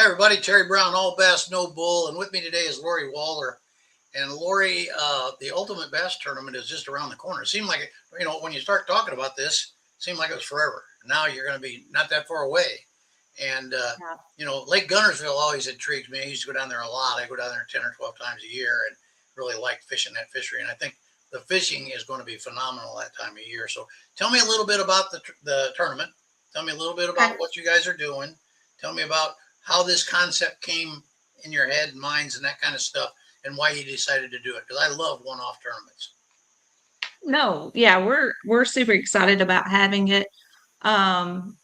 everybody. Terry Brown, All Bass, No Bull. And with me today is Lori Waller. And Lori, the Ultimate Bass Tournament is just around the corner. It seemed like, when you start talking about this, it seemed like it was forever. Now you're going to be not that far away. And, Yeah. Lake Gunnersville always intrigues me. I used to go down there a lot. I go down there 10 or 12 times a year and really like fishing that fishery. And I think the fishing is going to be phenomenal that time of year. So tell me a little bit about the tournament. Tell me a little bit Okay. about what you guys are doing. Tell me about how this concept came in your head and minds and that kind of stuff, and why you decided to do it. Because I love one-off tournaments. No, yeah, we're super excited about having it. Um,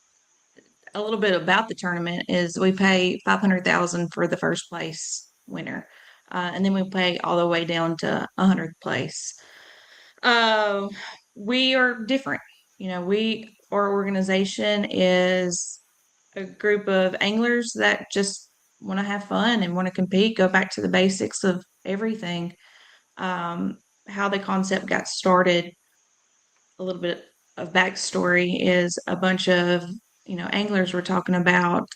a little bit about the tournament is we pay 500,000 for the first place winner, and then we pay all the way down to 100th place. Uh, we are different. Our organization is a group of anglers that just want to have fun and want to compete, go back to the basics of everything. Um, how the concept got started, a little bit of backstory is a bunch of, anglers were talking about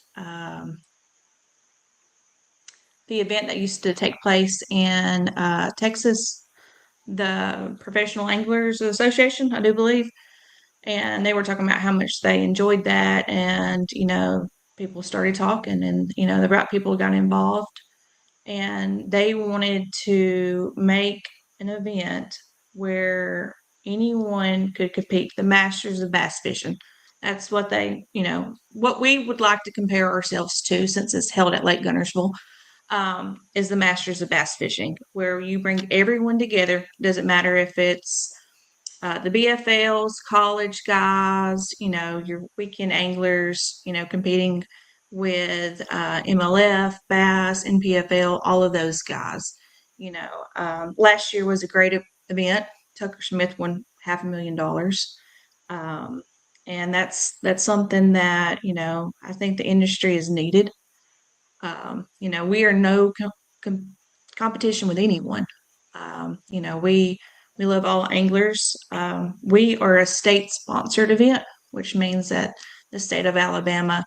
the event that used to take place in Texas, the Professional Anglers Association, I do believe. And they were talking about how much they enjoyed that. And, people started talking and, the right people got involved. And they wanted to make an event where anyone could compete, the masters of bass fishing. That's what what we would like to compare ourselves to, since it's held at Lake Gunnersville, is the masters of bass fishing, where you bring everyone together. Doesn't matter if it's the BFLs, college guys, your weekend anglers, competing with MLF, Bass, NPFL, all of those guys. Last year was a great event. Tucker Smith won $500,000. Um, and that's something that, I think the industry is needed. We are no competition with anyone. We love all anglers. We are a state sponsored event, which means that the state of Alabama,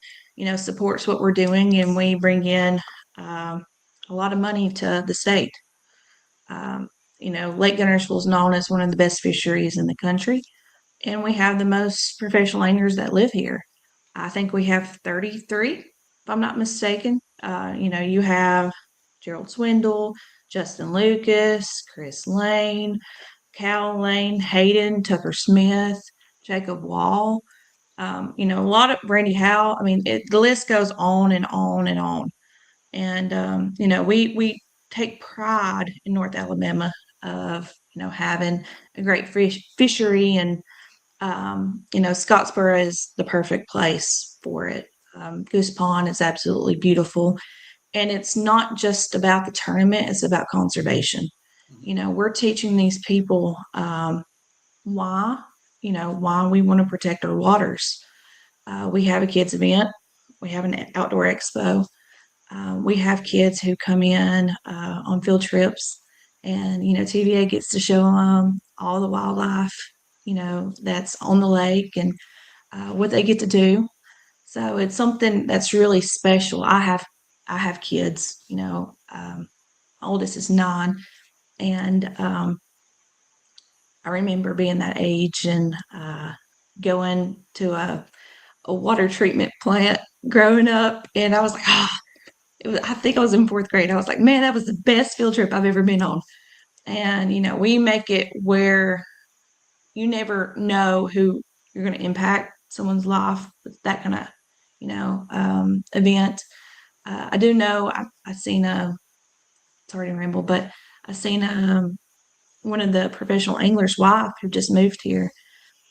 supports what we're doing, and we bring in a lot of money to the state. Um, Lake Gunnersville is known as one of the best fisheries in the country, and we have the most professional anglers that live here. I think we have 33, if I'm not mistaken. You have Gerald Swindle, Justin Lucas, Chris Lane, Cal Lane, Hayden, Tucker Smith, Jacob Wall. A lot of Randy Howe. I mean, the list goes on and on and on. And we take pride in North Alabama of having a great fishery, and Scottsboro is the perfect place for it. Goose Pond is absolutely beautiful. And it's not just about the tournament, it's about conservation. We're teaching these people why, why we want to protect our waters. We have a kids event, we have an outdoor expo. We have kids who come in on field trips, and TVA gets to show them all the wildlife, that's on the lake, and what they get to do. So it's something that's really special. I have kids. Oldest is 9, and I remember being that age and going to a water treatment plant growing up, and I was like, I think I was in 4th grade. I was like, man, that was the best field trip I've ever been on. And we make it where you never know who you're going to impact someone's life with that kind of event. I do know I seen sorry to ramble, but I seen one of the professional anglers' wife who just moved here.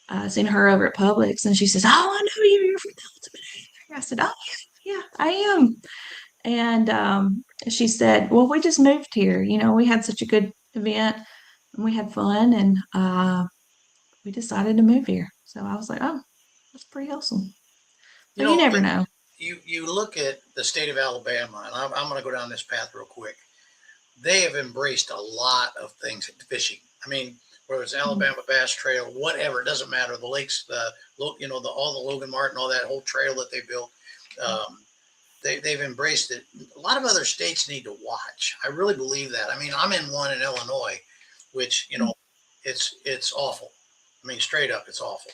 I seen her over at Publix, and she says, "Oh, I know you. You're from the Ultimate Angler." I said, "Oh, yeah, yeah, I am." And she said, "Well, we just moved here. We had such a good event, and we had fun, and we decided to move here." So I was like, "Oh, that's pretty awesome." So You you know, never know. you look at the state of Alabama, and I'm going to go down this path real quick. They have embraced a lot of things in fishing. I mean, whether it's Mhm. Alabama Bass Trail, whatever, it doesn't matter. The lakes, the all the Logan Martin, all that whole trail that they built. Um, they've embraced it. A lot of other states need to watch. I really believe that. I mean, I'm in one in Illinois, which it's awful. I mean, straight up, it's awful.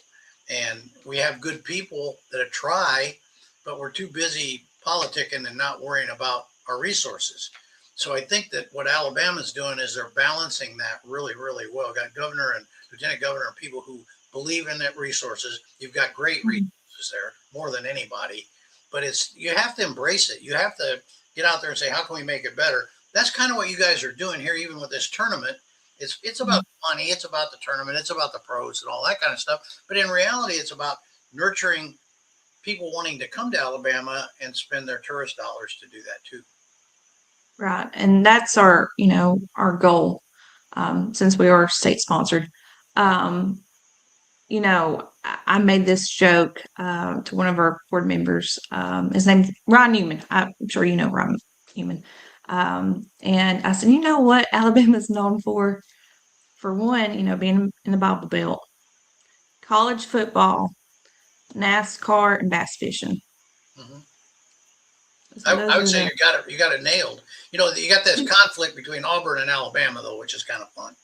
And we have good people that try, but we're too busy politicking and not worrying about our resources. So I think that what Alabama's doing is they're balancing that really, really well. Got governor and lieutenant governor and people who believe in that resources. You've got great Mhm. resources there, more than anybody. But you have to embrace it. You have to get out there and say, how can we make it better? That's kind of what you guys are doing here, even with this tournament. It's about Mhm. money, it's about the tournament, it's about the pros and all that kind of stuff. But in reality, it's about nurturing people wanting to come to Alabama and spend their tourist dollars to do that too. Right. And that's our, our goal, since we are state sponsored. Um, I made this joke to one of our board members. His name's Ron Newman. I'm sure you know Ron Newman. And I said, you know what Alabama's known for? For one, being in the Bible Belt, college football, NASCAR, and bass fishing. Hmm. So I those would are say the. you got it nailed. You got this conflict between Auburn and Alabama though, which is kind of fun.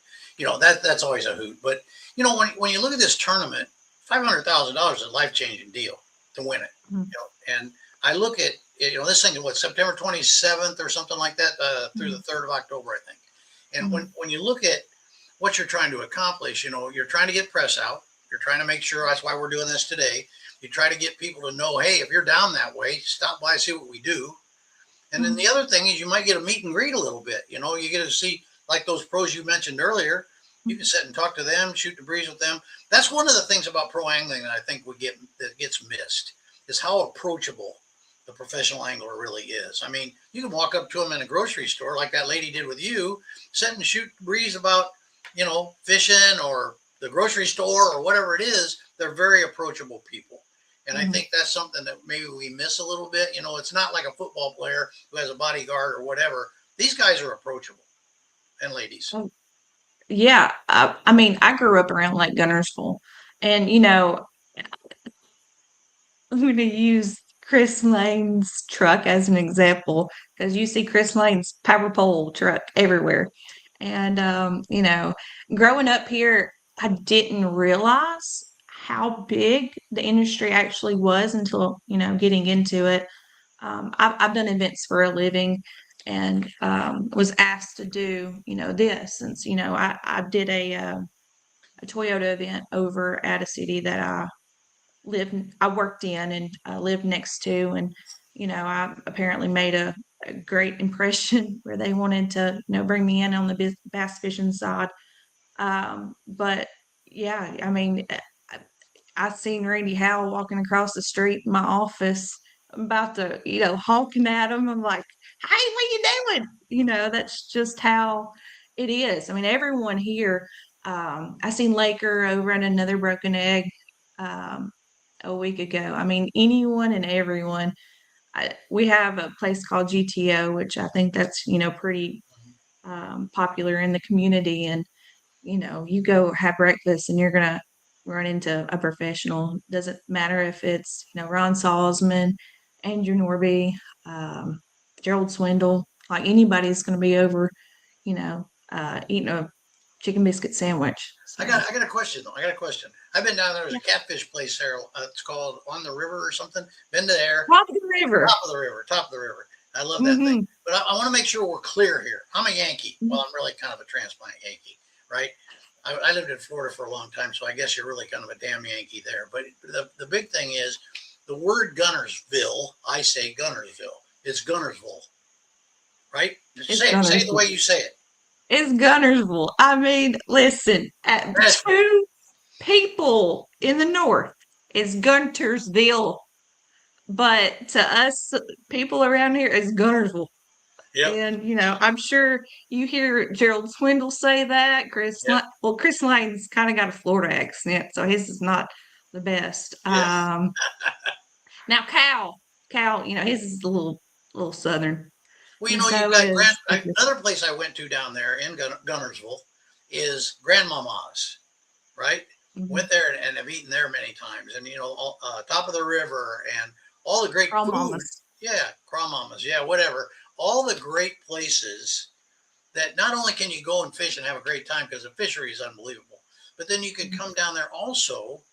That's always a hoot. But when you look at this tournament, $500,000 is a life changing deal to win it. Mhm, And I look at this thing what September 27th or something like that through the mhm, 3rd of October, I think. And when mhm, when you look at what you're trying to accomplish, you're trying to get press out. You're trying to make sure that's why we're doing this today. You try to get people to know, hey, if you're down that way, stop by, see what we do. And then mhm, the other thing is you might get a meet and greet a little bit. You get to see like those pros you mentioned earlier. You can mhm, sit and talk to them, shoot the breeze with them. That's one of the things about pro angling that I think that gets missed is how approachable the professional angler really is. I mean, you can walk up to them in a grocery store like that lady did with you, sit and shoot the breeze about, fishing or the grocery store or whatever it is. They're very approachable people. And I mhm. think that's something that maybe we miss a little bit. It's not like a football player who has a bodyguard or whatever. These guys are approachable and ladies. Oh, yeah. I mean, I grew up around Lake Gunnersville, and I'm going to use Chris Lane's truck as an example because you see Chris Lane's power pole truck everywhere. And, growing up here, I didn't realize how big the industry actually was until, getting into it. I've done events for a living and was asked to do, this since, I did a Toyota event over at a city that I worked in and lived next to, and I apparently made a great impression where they wanted to bring me in on the bass fishing side. But yeah, I mean, I seen Randy Howell walking across the street in my office. I'm about to, honking at him. I'm like, "Hey, what you doing?" That's just how it is. I mean, everyone here. I seen Laker over at Another Broken Egg um, a week ago. I mean, anyone and everyone. We have a place called GTO, which I think that's pretty popular in the community, and you go have breakfast and you're gonna run into a professional. Doesn't matter if it's, Ron Salzman, Andrew Norby, um, Gerald Swindle, like anybody's gonna be over, eating a chicken biscuit sandwich. So I got a question though. I got a question. I've been down there. There's yeah, a catfish place there. It's called On the River or something. Been to there. top of the river. Top of the river. Top of the river. I love that thing. Hmm. But I want to make sure we're clear here. I'm a Yankee. Well, I'm really kind of a transplant Yankee, right? I lived in Florida for a long time, so I guess you're really kind of a damn Yankee there. But the big thing is the word Gunnersville. I say Gunnersville. It's Gunnersville, right? It's Say it the Gunnersville. way you say it. It's Gunnersville. I mean, listen, at Nashville. two people in the north, it's Guntersville. But to us people around here, it's Gunnersville. Yep. And, I'm sure you hear Gerald Swindle say that. Yep. Chris Lane's kind of got a Florida accent, so his is not the best. Yeah. Now Cal, his is a little southern, Well, and you've so got is Lucas. another place I went to down there in Gunnersville is Grandmama's, right? Mhm. Went there and have eaten there many times, and top of the river and all the great All food. mamas. Yeah, Craw Mamas, yeah, whatever. All the great places that not only can you go and fish and have a great time because the fishery is unbelievable, but then you could Mhm. come down there also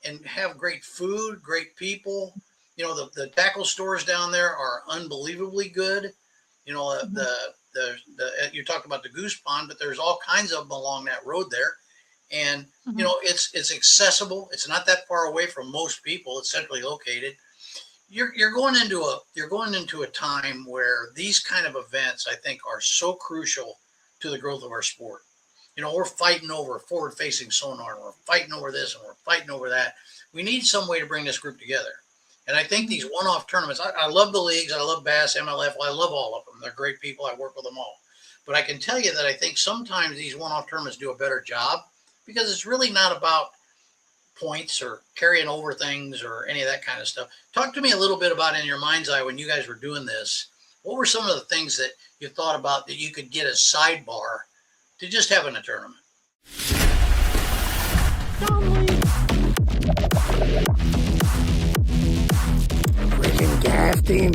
and have great food, great people. You know, the tackle stores down there are unbelievably good. You know, Mhm. you talked about the Goose Pond, but there's all kinds of them along that road there, and you Mhm. know it's accessible. It's not that far away from most people. It's centrally located. You're going into a time where these kind of events I think are so crucial to the growth of our sport. You know, we're fighting over forward facing sonar, and we're fighting over this, and we're fighting over that. We need some way to bring this group together. And I think Mhm. these one off tournaments, I love the leagues. I love Bass, MLF. I love all of them. They're great people. I work with them all. But I can tell you that I think sometimes these one off tournaments do a better job because it's really not about points or carrying over things or any of that kind of stuff. Talk to me a little bit about in your mind's eye when you guys were doing this. What were some of the things that you thought about that you could get a sidebar to just having a tournament? Freaking casting.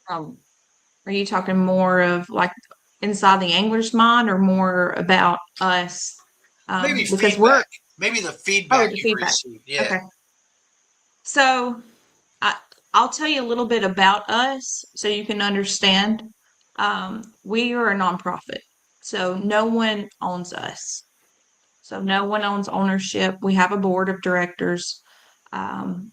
Um, are you talking more of like inside the angler's mind or more about us? Maybe Because we're, feedback. Maybe the oh, feedback the you've feedback. received. Yeah. Okay. So I, I'll tell you a little bit about us so you can understand. We are a nonprofit, so no one owns us. So no one owns ownership. We have a board of directors. Um,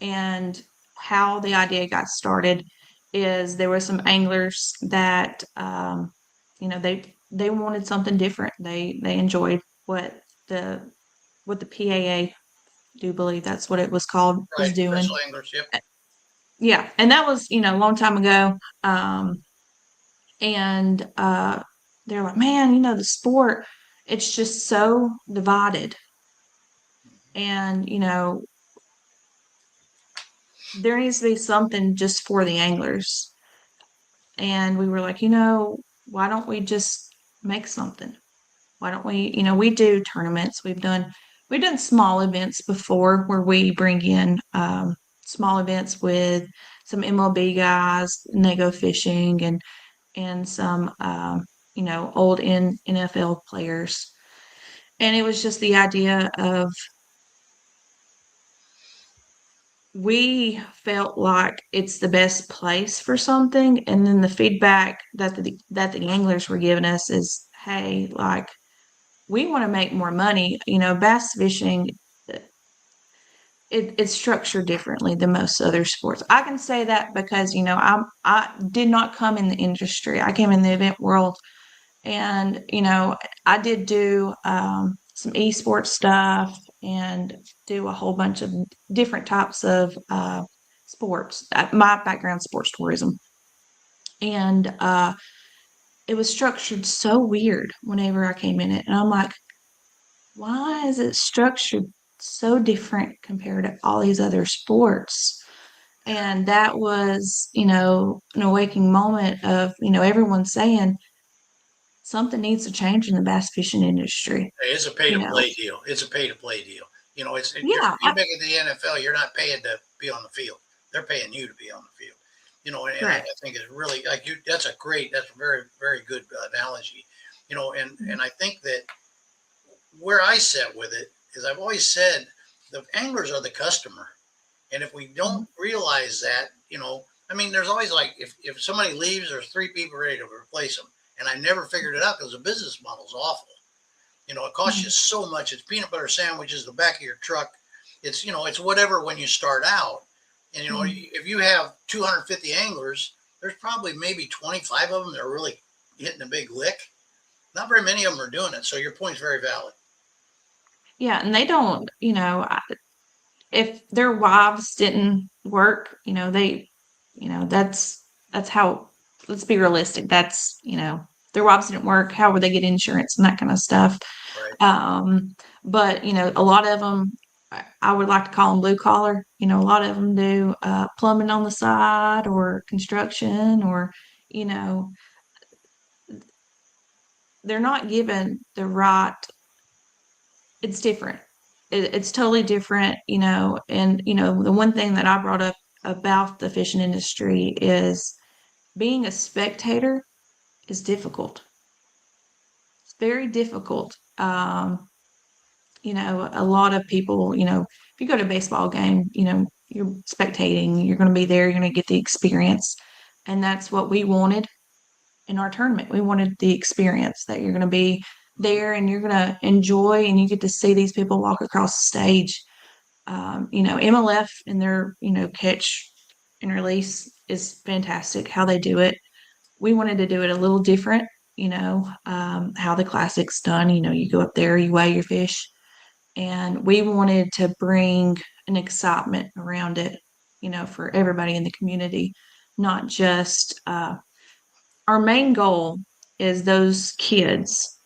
and how the idea got started is there were some anglers that they wanted something different. They enjoyed what the what the PAA, do believe that's what it was called, was Right. doing. Professional anglers. Yep. Yeah, and that was, a long time ago. And they're like, man, the sport, it's just so divided. And, there needs to be something just for the anglers. And we were like, why don't we just make something? Why don't we, we do tournaments. We've done small events before where we bring in small events with some MLB guys and they go fishing and some old NFL players. And it was just the idea of we felt like it's the best place for something, and then the feedback that the anglers were giving us is, hey, like, we want to make more money. Bass fishing, it's structured differently than most other sports. I can say that because I did not come in the industry. I came in the event world, and I did do some esports stuff and do a whole bunch of different types of sports. My background, sports tourism, and it was structured so weird whenever I came in it, and I'm like, why is it structured so different compared to all these other sports? And that was, an awakening moment of, everyone saying something needs to change in the bass fishing industry. It's a pay You to know, play deal. It's a pay to play deal. You know, yeah, you make it to the NFL, you're not paying to be on the field. They're paying you to be on the field. You know, and I correct. think it's really like you. That's a very very good analogy. You know, and I think that where I sit with it is I've always said the anglers are the customer, and if we don't Mhm. realize that, you know, I mean, there's always like if somebody leaves, there's three people ready to replace them, and I never figured it out because the business model is awful. You know, it costs you Mhm. so much. It's peanut butter sandwiches, the back of your truck. It's, you know, it's whatever when you start out. And, you know, Mhm. if you have 250 anglers, there's probably maybe 25 of them that are really hitting a big lick. Not very many of them are doing it. So your point's very valid. Yeah, and they don't, if their wives didn't work, that's how, let's be realistic. That's, their wives didn't work. How would they get insurance and that kind of stuff? Right. But, a lot of them, I would like to call them blue collar. A lot of them do plumbing on the side or construction or, you know, they're not given the right it's different. It's totally different, and the one thing that I brought up about the fishing industry is being a spectator is difficult. It's very difficult. A lot of people, if you go to a baseball game, you're spectating, you're going to be there, you're going to get the experience. And that's what we wanted in our tournament. We wanted the experience that you're going to be there and you're going to enjoy and you get to see these people walk across the stage. MLF and their, catch and release is fantastic how they do it. We wanted to do it a little different, how the classic's done. You go up there, you weigh your fish, and we wanted to bring an excitement around it, for everybody in the community, not just our main goal is those kids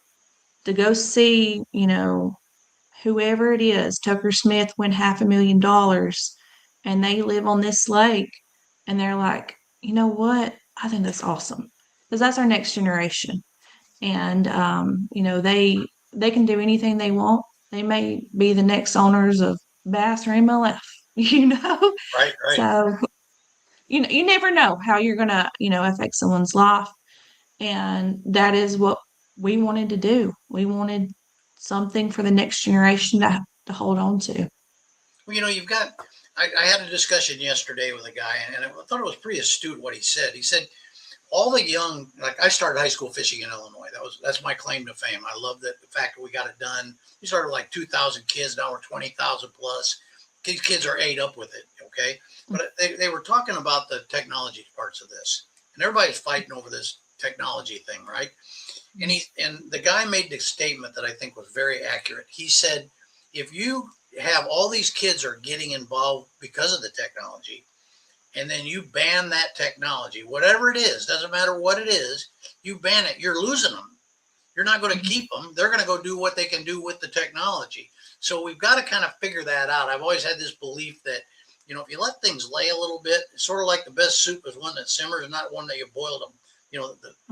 to go see, whoever it is. Tucker Smith win $500,000 and they live on this lake and they're like, you know what? I think that's awesome because that's our next generation. And, they can do anything they want. They may be the next owners of Bass or MLF, you know? Right, right. So, you never know how you're going to, affect someone's life. And that is what we wanted to do. We wanted something for the next generation to hold on to. Well, I had a discussion yesterday with a guy, and I thought it was pretty astute what he said. He said, all the young, like I started high school fishing in Illinois. That's my claim to fame. I love the fact that we got it done. We started like 2,000 kids. Now we're 20,000 plus. These kids are ate up with it. Okay. But they were talking about the technology parts of this, and everybody's fighting over this technology thing. Right. And the guy made the statement that I think was very accurate. He said, if you have all these kids are getting involved because of the technology, and then you ban that technology, whatever it is, doesn't matter what it is, you ban it, you're losing them. You're not going to keep them. They're going to go do what they can do with the technology. So we've got to kind of figure that out. I've always had this belief that, if you let things lay a little bit, it's sort of like the best soup is one that simmers, not one that you boil them,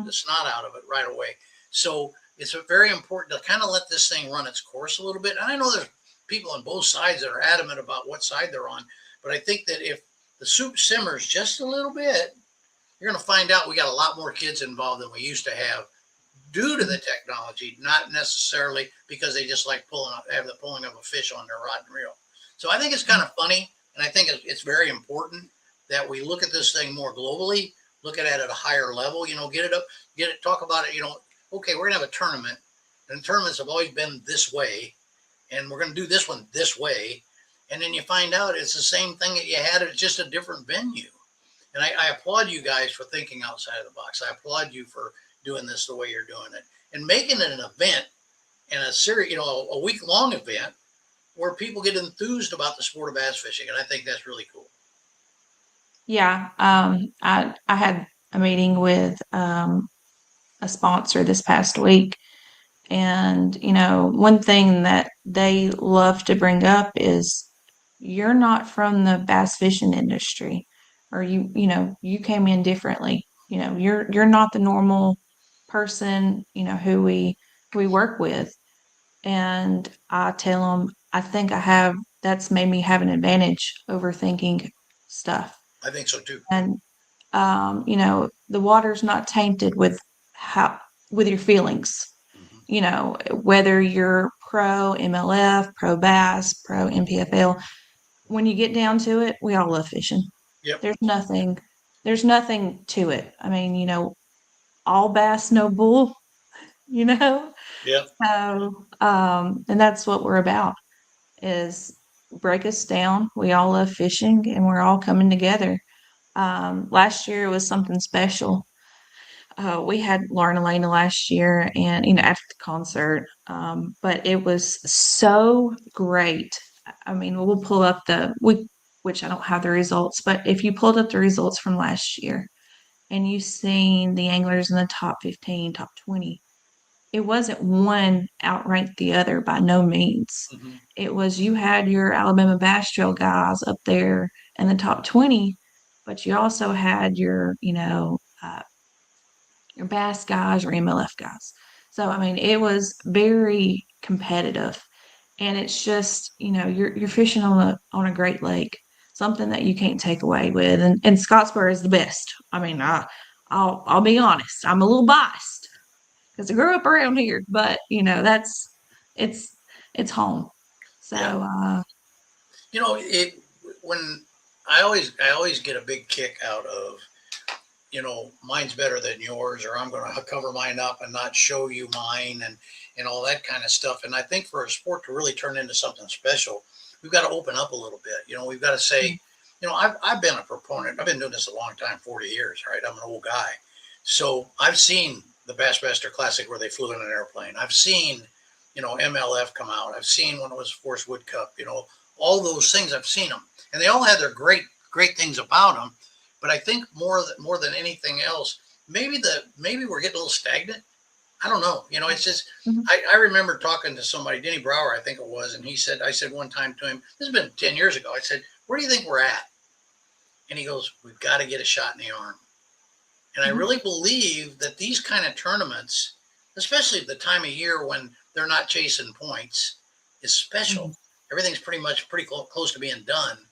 the snot out of it right away. So it's very important to kind of let this thing run its course a little bit. And I know there's people on both sides that are adamant about what side they're on, but I think that if the soup simmers just a little bit, you're going to find out we got a lot more kids involved than we used to have due to the technology, not necessarily because they just like have the pulling of a fish on their rod and reel. So I think it's kind of funny, and I think it's very important that we look at this thing more globally, look at it at a higher level, talk about it, okay, we're going to have a tournament, and tournaments have always been this way, and we're going to do this one this way. And then you find out it's the same thing that you had. It's just a different venue. And I applaud you guys for thinking outside of the box. I applaud you for doing this the way you're doing it and making it an event and a series, a week-long event where people get enthused about the sport of bass fishing. And I think that's really cool. Yeah. I had a meeting with a sponsor this past week. And, one thing that they love to bring up is you're not from the bass fishing industry, or you came in differently. You're not the normal person, who we work with. And I tell them, I think that's made me have an advantage over thinking stuff. I think so too. And, the water's not tainted with your feelings. Whether you're pro MLF, pro bass, pro NPFL, when you get down to it, we all love fishing. Yep. There's nothing to it. I mean, all bass, no bull, Yeah. So, and that's what we're about, is break us down. We all love fishing and we're all coming together. Last year was something special. We had Lauren Elena last year and, after the concert, but it was so great. I mean, we'll pull up which I don't have the results, but if you pulled up the results from last year and you've seen the anglers in the top 15, top 20, it wasn't one outranked the other by no means. Mm-hmm. It was, you had your Alabama Bass Trail guys up there in the top 20, but you also had your bass guys or MLF guys. So, I mean, it was very competitive. and it's just, you're fishing on a great lake, something that you can't take away with. And Scottsboro is the best. I mean, I'll be honest, I'm a little biased because I grew up around here, but that's it's it's home. So Yeah. It when I always get a big kick out of, mine's better than yours, or I'm going to cover mine up and not show you mine, and all that kind of stuff. And I think for a sport to really turn into something special, we've got to open up a little bit. We've got to say, I've been a proponent. I've been doing this a long time, 40 years, right? I'm an old guy. So I've seen the Bassmaster Classic where they flew in an airplane. I've seen, MLF come out. I've seen when it was Force Wood Cup, all those things. I've seen them, and they all had their great things about them. But I think more than anything else, maybe we're getting a little stagnant. I don't know. It's just Mhm. I remember talking to somebody, Denny Brower, I think it was, and I said one time to him, this has been 10 years ago. I said, where do you think we're at? And he goes, we've got to get a shot in the arm. And I Mhm. really believe that these kind of tournaments, especially the time of year when they're not chasing points, is special. Mhm. Everything's pretty close to being done.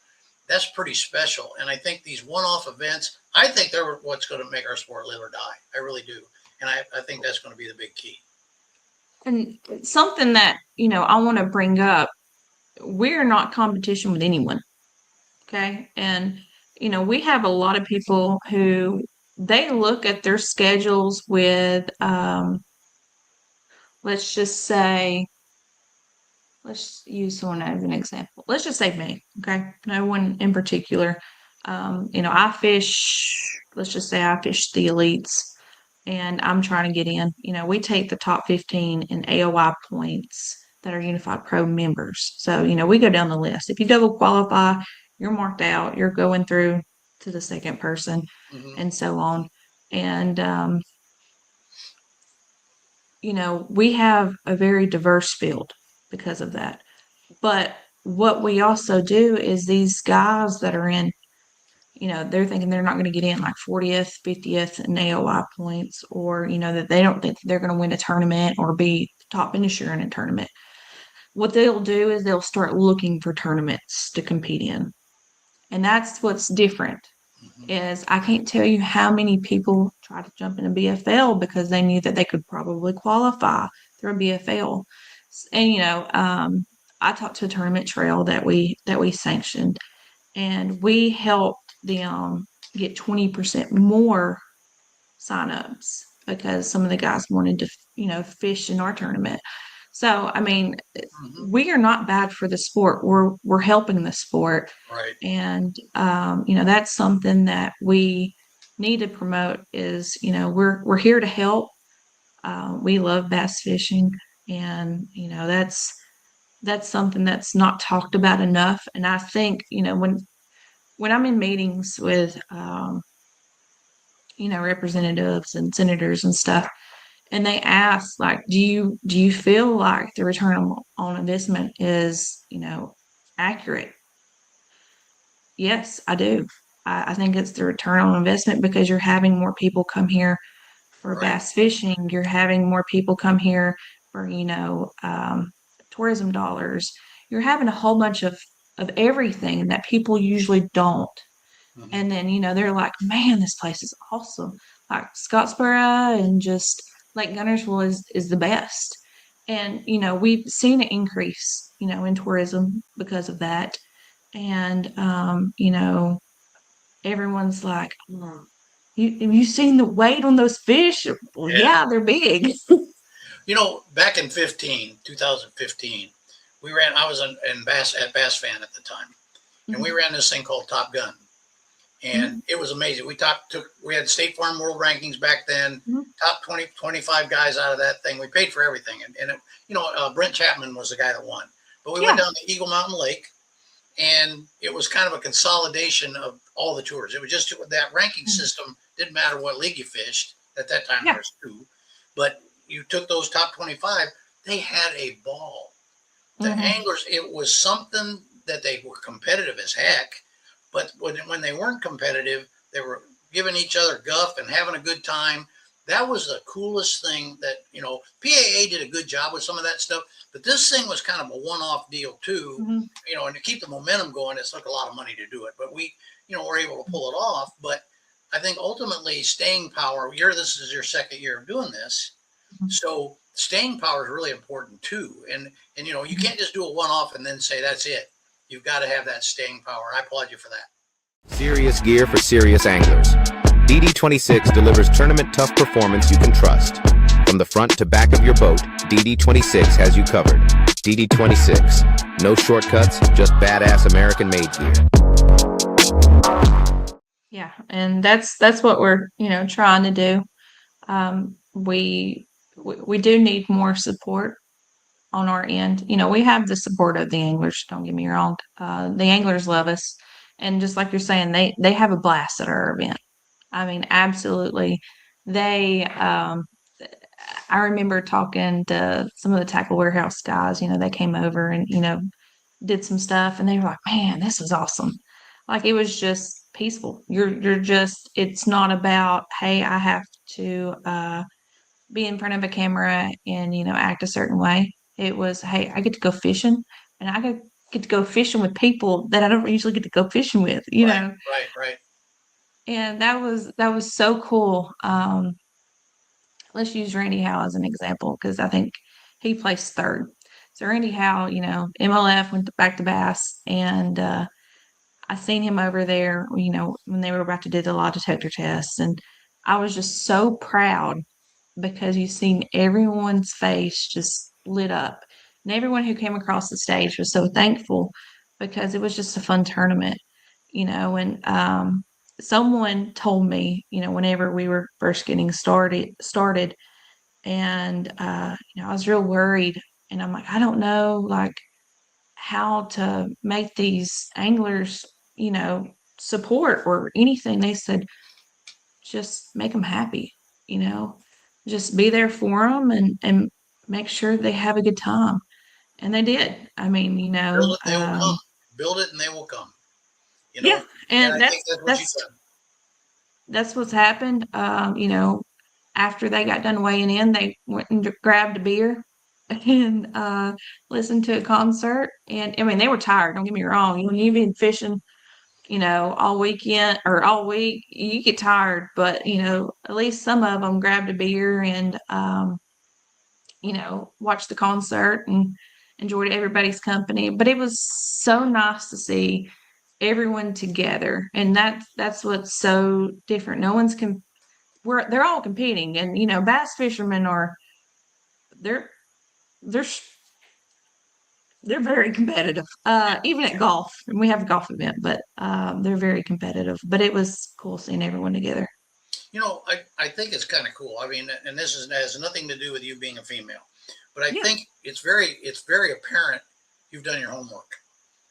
That's pretty special. And I think these one-off events, I think they're what's going to make our sport live or die. I really do. And I think that's going to be the big key. And something that I want to bring up, we're not competition with anyone. Okay. And, we have a lot of people who they look at their schedules with, let's just say, let's use someone as an example. Let's just say me. Okay. No one in particular. I fish, let's just say I fish the elites and I'm trying to get in. We take the top 15 in AOI points that are Unified Pro members. So, we go down the list. If you double qualify, you're marked out, you're going through to the second person Mm-hmm. and so on. And, we have a very diverse field because of that. But what we also do is these guys that are in, they're thinking they're not going to get in like 40th, 50th in AOI points, or, that they don't think they're going to win a tournament or be top finisher in a tournament. What they'll do is they'll start looking for tournaments to compete in. And that's what's different Mm-hmm. is I can't tell you how many people try to jump in a BFL because they knew that they could probably qualify through a BFL. And I talked to a tournament trail that we sanctioned, and we helped them get 20% more signups because some of the guys wanted to fish in our tournament. So I mean, Mm-hmm. we are not bad for the sport. We're helping the sport, Right. and that's something that we need to promote. Is we're here to help. We love bass fishing, and that's something that's not talked about enough. And I think when I'm in meetings with representatives and senators and stuff, and they ask like, do you feel like the return on investment is accurate? Yes, I do. I think it's the return on investment because you're having more people come here for Right. bass fishing. You're having more people come here for tourism dollars. You're having a whole bunch of everything that people usually don't. Mm-hmm. And then they're like, man, this place is awesome. Like Scottsboro and just Lake Gunnersville is the best. And we've seen an increase in tourism because of that. And everyone's like, have you seen the weight on those fish? Well, Yeah. yeah, they're big. Back in 2015, I was in Bass Fan at the time, and we ran this thing called Top Gun, and it was amazing. We had State Farm World Rankings back then, Mhm. top 20, 25 guys out of that thing. We paid for everything, and Brent Chapman was the guy that won. But we went Yeah. down to Eagle Mountain Lake, and it was kind of a consolidation of all the tours. It was just that ranking system didn't matter what league you fished at that time. Yeah. There's two, but you took those top 25. They had a ball. The Mhm. anglers, it was something that they were competitive as heck, but when they weren't competitive, they were giving each other guff and having a good time. that was the coolest thing that, PAA did a good job with some of that stuff, but this thing was kind of a one-off deal too, Mhm. and to keep the momentum going, it took a lot of money to do it, but we, were able to pull it off. But I think ultimately staying power, this is your second year of doing this. Mhm. So staying power is really important too. And you Mhm. can't just do a one-off and then say that's it. You've got to have that staying power. I applaud you for that. Serious gear for serious anglers. DD26 delivers tournament-tough performance you can trust. From the front to back of your boat, DD26 has you covered. DD26. No shortcuts, just badass American-made gear. Yeah, and that's what we're trying to do. We do need more support on our end. We have the support of the anglers. Don't get me wrong. The anglers love us, and just like you're saying, they have a blast at our event. I mean, absolutely. They, I remember talking to some of the Tackle Warehouse guys. They came over and did some stuff, and they were like, "Man, this is awesome!" Like it was just peaceful. You're just. It's not about, hey, I have to be in front of a camera and act a certain way. It was, hey, I get to go fishing, and I get to go fishing with people that I don't usually get to go fishing with. Right, right, right. And that was so cool. Let's use Randy Howe as an example because I think he placed third. So Randy Howe, MLF went back to Bass, and I seen him over there, when they were about to do the lie detector test, and I was just so proud because you seen everyone's face just lit up, and everyone who came across the stage was so thankful because it was just a fun tournament, and someone told me, whenever we were first getting started, and I was real worried, and I'm like, I don't know, like how to make these anglers, support or anything. They said, just make them happy, you know, just be there for them and make sure they have a good time. And they did. I mean, Build it, they will come. Build it, and they will come. yeah, And and I think that's what you said. that's what's happened. After they got done weighing in, they went and grabbed a beer and listened to a concert. And I mean, they were tired. Don't get me wrong. When you've been fishing, all weekend or all week, you get tired. But at least some of them grabbed a beer and watched the concert and enjoyed everybody's company. But it was so nice to see everyone together, and that's what's so different. No one's they're all competing, and bass fishermen are they're they're they're very competitive. Even at golf, and we have a golf event, but they're very competitive. But it was cool seeing everyone together. I think it's kind of cool. I mean, and has nothing to do with you being a female, but I Yeah. think it's very apparent you've done your homework.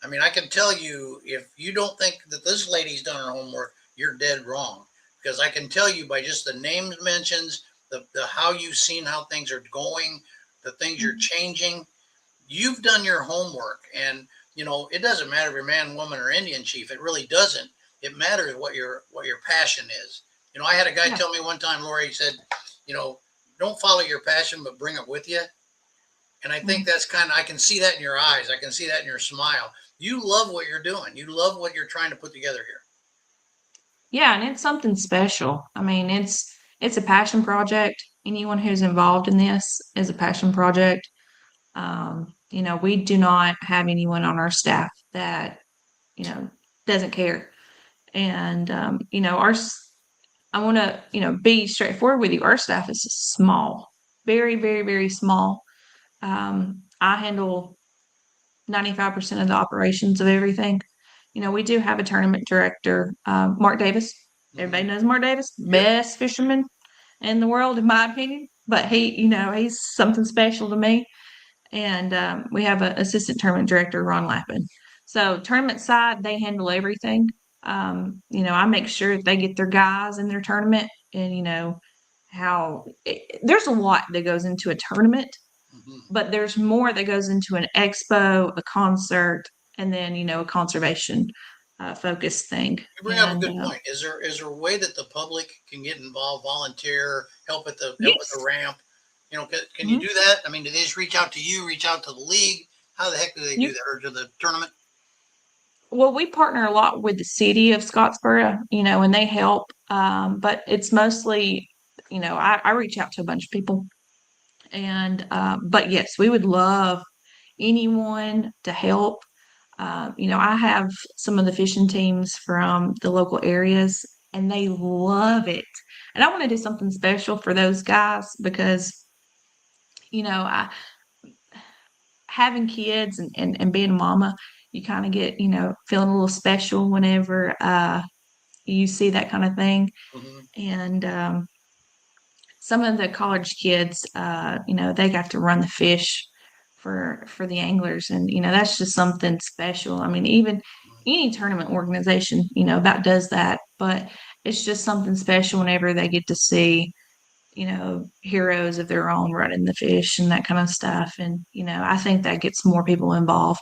I mean, I can tell you if you don't think that this lady's done her homework, you're dead wrong. Because I can tell you by just the names mentions, the how you've seen how things are going, the things you're Mhm. changing, you've done your homework. And it doesn't matter if you're man, woman, or Indian chief. It really doesn't. It matters what your passion is. I had a guy Yeah. tell me one time, Lori, he said, you know, don't follow your passion, but bring it with you. And I think Mhm. that's I can see that in your eyes. I can see that in your smile. You love what you're doing. You love what you're trying to put together here. Yeah, and it's something special. I mean, it's a passion project. Anyone who's involved in this is a passion project. We do not have anyone on our staff that you know doesn't care. And I want to be straightforward with you. Our staff is small, very, very, very small. I handle 95% of the operations of everything. We do have a tournament director, Mark Davis. Everybody Mm-hmm. knows Mark Davis, Yep. best fisherman in the world, in my opinion. But he's something special to me. And we have an assistant tournament director, Ron Lappin. So tournament side, they handle everything. I make sure they get their guys in their tournament, and there's a lot that goes into a tournament, Mm-hmm. but there's more that goes into an expo, a concert, and then a conservation focused thing. You bring up a good And point. Is there a way that the public can get involved, volunteer, help at the yes. ramp? You know, can you Mhm. do that? I mean, do they just reach out to you, reach out to the league? How the heck do they do You that, or to the tournament? Well, we partner a lot with the city of Scottsboro, and they help. But it's mostly, I reach out to a bunch of people. And, but yes, we would love anyone to help. I have some of the fishing teams from the local areas and they love it. And I want to do something special for those guys because, I having kids and being a mama, you kind of get, feeling a little special whenever you see that kind of thing. Hmm. And some of the college kids, they got to run the fish for the anglers, and that's just something special. I mean, even any tournament organization, about does that, but it's just something special whenever they get to see, heroes of their own running the fish and that kind of stuff. And I think that gets more people involved.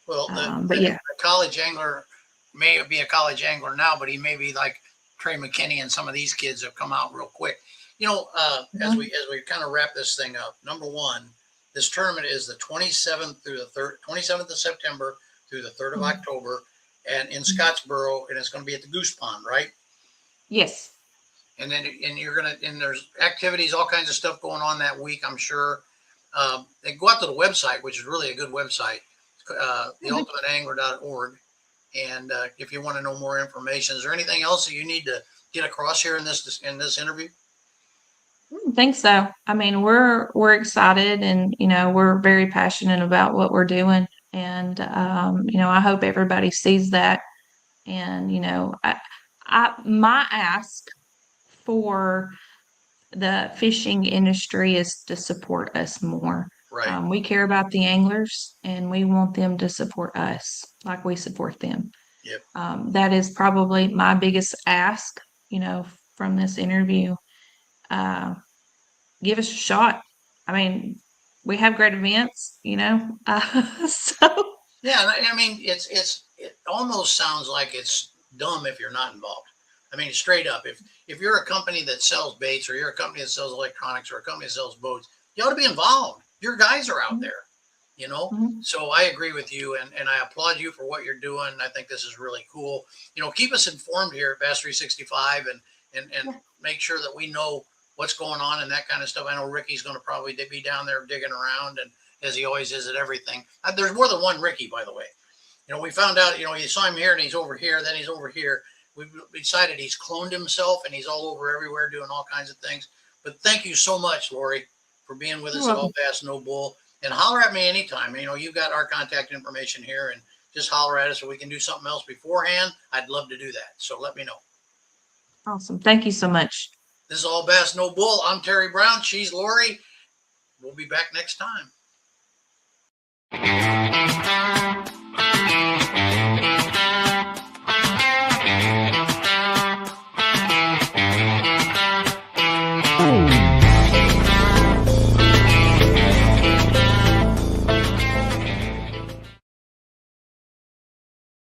Well, But yeah. the college angler may be a college angler now, but he may be like Trey McKinney and some of these kids have come out real quick. You know, Mhm. as we kind of wrap this thing up, number one, this tournament is the 27th through the 3rd, 27th of September through the 3rd of Mhm. October, and in Mhm. Scottsboro, and it's going to be at the Goose Pond, right? Yes. And then and there's activities, all kinds of stuff going on that week, I'm sure. They go out to the website, which is really a good website, Mhm. theultimateangler.org. And if you want to know more information, is there anything else that you need to get across here in this interview? Think so. I mean, we're excited and we're very passionate about what we're doing. And I hope everybody sees that. And my ask for the fishing industry is to support us more. Right. We care about the anglers and we want them to support us like we support them. Yep. That is probably my biggest ask, from this interview. Uh, Give us a shot. I mean, we have great events, so Yeah, and I mean, it almost sounds like it's dumb if you're not involved. I mean, straight up, if you're a company that sells baits, or you're a company that sells electronics, or a company that sells boats, you ought to be involved. Your guys are out Mhm, there, you know. mhm. So I agree with you, and I applaud you for what you're doing. I think this is really cool. You know, keep us informed here at Bass 365, and Yeah. make sure that we know what's going on and that kind of stuff. I know Ricky's going to probably be down there digging around, and as he always is at everything. There's more than one Ricky, by the way. You know, we found out, you saw him here and he's over here, then he's over here. We decided he's cloned himself and he's all over everywhere doing all kinds of things. But thank you so much, Lori, for being with You're us at All welcome. Bass No Bull. And holler at me anytime. You've got our contact information here, and just holler at us so we can do something else beforehand. I'd love to do that. So let me know. Awesome. Thank you so much. This is All Bass No Bull. I'm Terry Brown. She's Lori. We'll be back next time.